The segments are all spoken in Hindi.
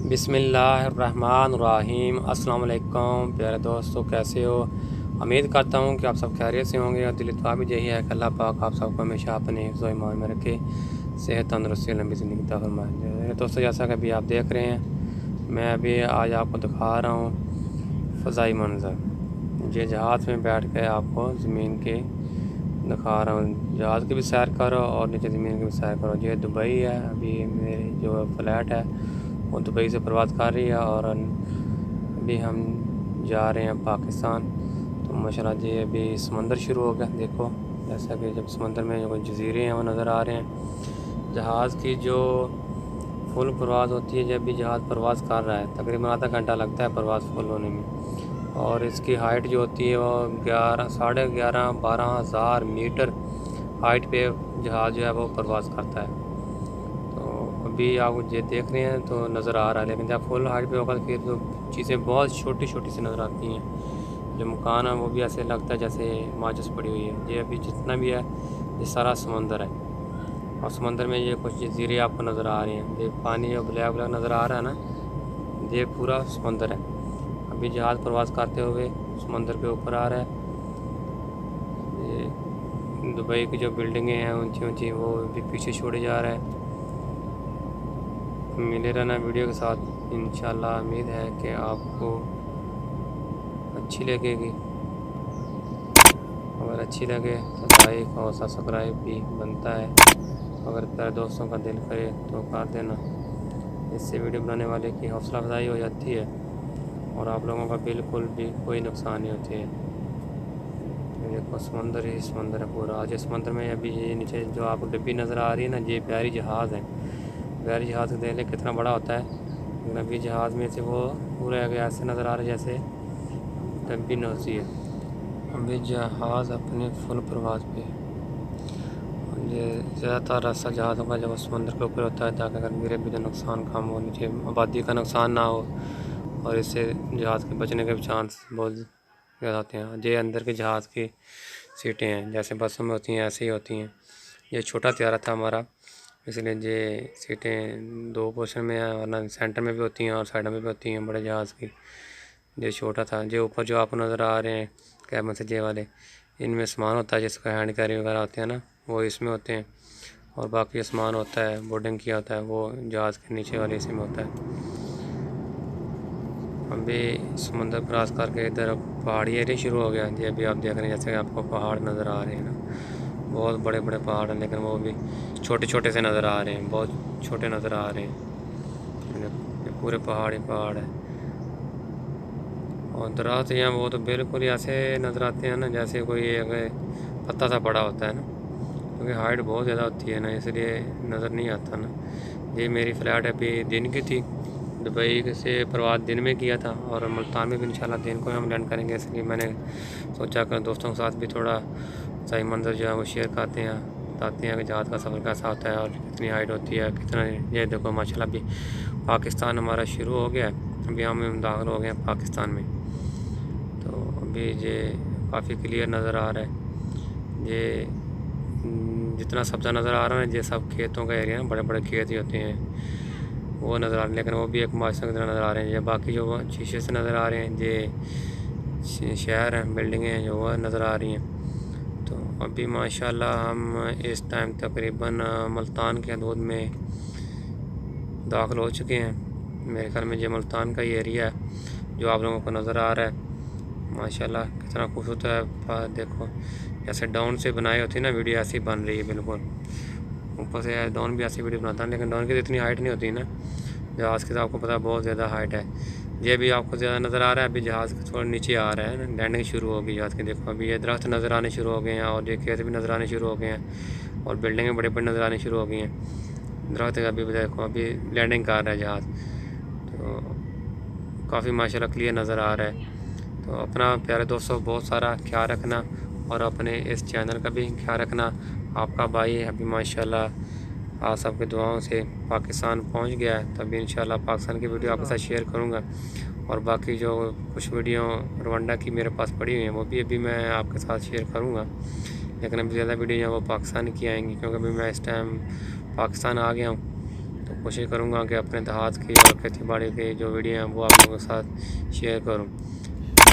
बिस्मिल्लाहिर्रहमानिर्रहीम। अस्सलाम वालेकुम प्यारे दोस्तों, कैसे हो? उम्मीद करता हूँ कि आप सब खैरियत से होंगे और दिल दुआ भी यही है कि अल्लाह पाक आप सबको हमेशा अपने हिफ्ज़ व ईमान में रखे, सेहत तंदुरुस्ती लंबी ज़िंदगी अता फरमाए। दोस्तों, जैसा कि अभी आप देख रहे हैं, मैं अभी आज आपको दिखा रहा हूँ फ़ज़ाई मंज़र। ये जहाज़ में बैठ के आपको ज़मीन के दिखा रहा हूँ। जहाज़ की भी सैर करो और नीचे ज़मीन की भी सैर करो। ये दुबई है। अभी मेरी जो फ्लैट है वो दुबई से प्रवास कर रही है और अभी हम जा रहे हैं पाकिस्तान। तो माशाल्लाह जी अभी समंदर शुरू हो गया। देखो, जैसा कि जब समंदर में जो जजीरे हैं वो नज़र आ रहे हैं। जहाज़ की जो फुल परवाज़ होती है, जब भी जहाज़ परवाज़ कर रहा है तकरीबन आधा घंटा लगता है परवाज़ फुल होने में। और इसकी हाइट जो होती है वो 11,500-12,000 मीटर हाइट पे जहाज़ जो है वो परवाज़ करता है। तो अभी आप ये देख रहे हैं तो नज़र आ रहा है, लेकिन जब फुल हाइट पे होगा तो फिर तो चीज़ें बहुत छोटी छोटी सी नज़र आती हैं। जो मकान है वो भी ऐसे लगता है जैसे माचिस पड़ी हुई है। ये अभी जितना भी है ये सारा समंदर है और समंदर में ये कुछ जजीरे आपको नज़र आ रहे हैं। ये पानी जो ब्लैक ब्लैक नज़र आ रहा है ना, ये पूरा समंदर है। अभी जहाज़ प्रवास करते हुए समंदर के ऊपर आ रहा है। ये दुबई की जो बिल्डिंगें हैं ऊंची ऊंची वो भी पीछे छोड़े जा रहा है। मिले रहना वीडियो के साथ, इंशाल्लाह। उम्मीद है कि आपको अच्छी लगेगी। अगर अच्छी लगे तो लाइक और सब्सक्राइब भी बनता है। अगर प्यारे दोस्तों का दिल करे तो कर देना। इससे वीडियो बनाने वाले की हौसला अफजाई हो जाती है और आप लोगों का बिल्कुल भी कोई नुकसान नहीं होती है। देखो, समंदर ही समंदर है पूरा। आज समंदर में अभी ये नीचे जो आपको डब्बी नज़र आ रही है ना, ये प्यारी जहाज़ है। प्यारी जहाज़ को देख ले कितना बड़ा होता है, लेकिन अभी जहाज़ में से वो पूरा ऐसे नज़र आ रहा है जैसे डब्बी न होती है। अभी जहाज़ अपने फुल प्रवास पे। ये ज़्यादातर रास्ता जहाज़ों का जब समंदर के ऊपर होता है ताकि अगर गिरे भी तो नुकसान कम हो, नीचे आबादी का नुकसान ना हो और इससे जहाज़ के बचने के चांस बहुत ज़्यादा होते हैं। ये अंदर के जहाज़ की सीटें हैं, जैसे बसों में होती हैं ऐसे ही होती हैं। ये छोटा त्यारा था हमारा, इसलिए ये सीटें दो पोर्शन में हैं और ना सेंटर में भी होती हैं और साइड में भी होती हैं बड़े जहाज़ की। ये छोटा था। जो ऊपर जो आपको नज़र आ रहे हैं कैबिन से जे वाले, इनमें सामान होता है जिसका हैंड कैरी वगैरह होते हैं ना, वो इसमें होते हैं। और बाकी सामान होता है बोर्डिंग किया होता है वो जहाज़ के नीचे वाले हिस्से में होता है। अभी समंदर क्रॉस करके इधर पहाड़ी एरिया शुरू हो गया जी। अभी आप देख रहे हैं जैसे आपको पहाड़ नज़र आ रहे हैं ना, बहुत बड़े बड़े पहाड़ हैं, लेकिन वो भी छोटे छोटे से नज़र आ रहे हैं, बहुत छोटे नज़र आ रहे हैं। ये पूरे पहाड़ ही पहाड़ है और दरख्त यहाँ वो तो बिल्कुल ही ऐसे नज़र आते हैं ना जैसे कोई एक पत्ता सा बड़ा होता है ना, क्योंकि हाइट बहुत ज़्यादा होती है ना, इसलिए नज़र नहीं आता ना। ये मेरी फ़्लाइट अभी दिन की थी। दुबई से प्रवास दिन में किया था और मुल्तान में भी इंशाल्लाह दिन को हम लैंड करेंगे, इसलिए मैंने सोचा कि दोस्तों के साथ भी थोड़ा सही मंजर जो है वो शेयर करते हैं, बताते हैं कि जहाज़ का सफ़र कैसा होता है और कितनी हाइट होती है कितना। ये देखो माशाल्लाह अभी पाकिस्तान हमारा शुरू हो गया है। अभी हम दाखिल हो गए हैं पाकिस्तान में। तो अभी ये काफ़ी क्लियर नज़र आ रहा है। ये जितना सब्ज़ा नज़र आ रहा है ना, ये सब खेतों का एरिया है, बड़े बड़े खेत ही होते हैं वो नज़र आ रहे हैं, लेकिन वो भी एक माशरे की तरह नज़र आ रहे हैं। ये बाकी जो शीशे से नज़र आ रहे हैं ये शहर हैं, बिल्डिंगें हैं जो वह नज़र आ रही हैं। तो अभी माशाल्लाह हम इस टाइम तकरीबन मुल्तान के हदूद में दाखिल हो चुके हैं। मेरे ख्याल में ये मुल्तान का ही एरिया है जो आप लोगों को नज़र आ रहा है। माशाल्लाह कितना खूबसूरत है। देखो, जैसे डाउन से बनाई होती है ना वीडियो, ऐसी बन रही है बिल्कुल। ऊपर से डाउन भी ऐसी वीडियो बनाता है, लेकिन डाउन की तो इतनी हाइट नहीं होती ना। जहाज़ की तो आपको पता है बहुत ज़्यादा हाइट है। ये भी आपको ज़्यादा नज़र आ रहा है। अभी जहाज़ थोड़ा नीचे आ रहा है ना, लैंडिंग शुरू होगी जहाज़ की। देखो अभी ये दरख्त नज़र आने शुरू हो गए हैं और ये खेत भी नज़र आने शुरू हो गए हैं और बिल्डिंगें बड़ी बड़ी नज़र आने शुरू हो गई हैं। दरख्त अभी देखो अभी लैंडिंग कर रहा है जहाज़, तो काफ़ी माशाल्लाह क्लियर नज़र आ रहा है। तो अपना प्यारे दोस्तों बहुत सारा ख्याल रखना और अपने इस चैनल का भी ख्याल रखना। आपका भाई अभी माशाल्लाह आप सबके दुआओं से पाकिस्तान पहुंच गया है, तभी इंशाल्लाह पाकिस्तान की वीडियो आपके साथ शेयर करूंगा। और बाकी जो कुछ वीडियो रवांडा की मेरे पास पड़ी हुई हैं वो भी अभी मैं आपके साथ शेयर करूंगा, लेकिन अभी ज़्यादा वीडियो वो पाकिस्तान की आएंगी क्योंकि अभी मैं इस टाइम पाकिस्तान आ गया हूँ। तो कोशिश करूँगा कि अपने देहात की और खेती बाड़ी की जो वीडियो हैं वो आप लोगों के साथ शेयर करूँ।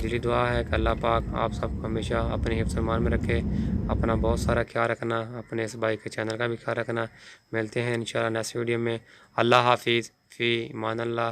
दिली दुआ है कि अल्लाह पाक आप सबको हमेशा अपने हिफ्ज़ ईमान में रखे। अपना बहुत सारा ख्याल रखना, अपने इस भाई के चैनल का भी ख्याल रखना। मिलते हैं इंशाल्लाह नेक्स्ट वीडियो में। अल्लाह हाफिज़, फ़ी अमान अल्लाह।